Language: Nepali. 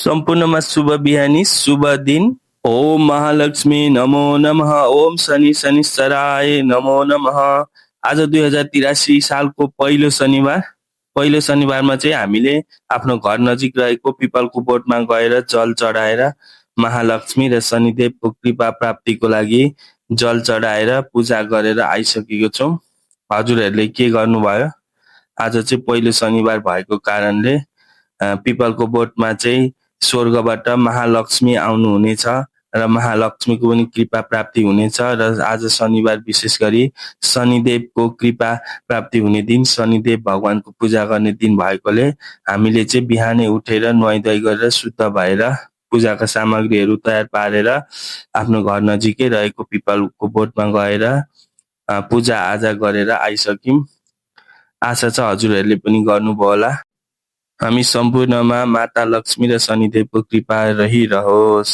सम्पूर्णमा शुभ बिहानी, शुभ दिन। ओम महालक्ष्मी नमो नमः, ओम शनि शनिश्चराय नमो नमः। आज 2083 सालको पहिलो शनिबारमा चाहिँ हामीले आफ्नो घर नजिक रहेको पिपलको बोटमा गएर जल चढाएर महालक्ष्मी र शनिदेवको कृपा प्राप्तिको लागि जल चढाएर पूजा गरेर आइसकेको छौँ। हजुरहरूले के गर्नुभयो? आज चाहिँ पहिलो शनिबार भएको कारणले पिपलको बोटमा चाहिँ स्वर्गबाट महालक्ष्मी आउनुहुनेछ र महालक्ष्मीको पनि कृपा प्राप्ति हुनेछ र आज शनिबार विशेष गरी शनिदेवको कृपा प्राप्ति हुने दिन, शनिदेव भगवानको पूजा गर्ने दिन भएकोले हामीले चाहिँ बिहानै उठेर नुहाइधुवाइ गरेर शुद्ध भएर पूजाका सामग्रीहरू तयार पारेर आफ्नो घर नजिकै रहेको पिपलको बोटमा गएर पूजा आजा गरेर आइसक्यौँ। आशा छ हजुरहरूले पनि गर्नुभयो होला। हामी सम्पूर्णमा माता लक्ष्मी र शनिदेवको कृपा रहिरहोस्।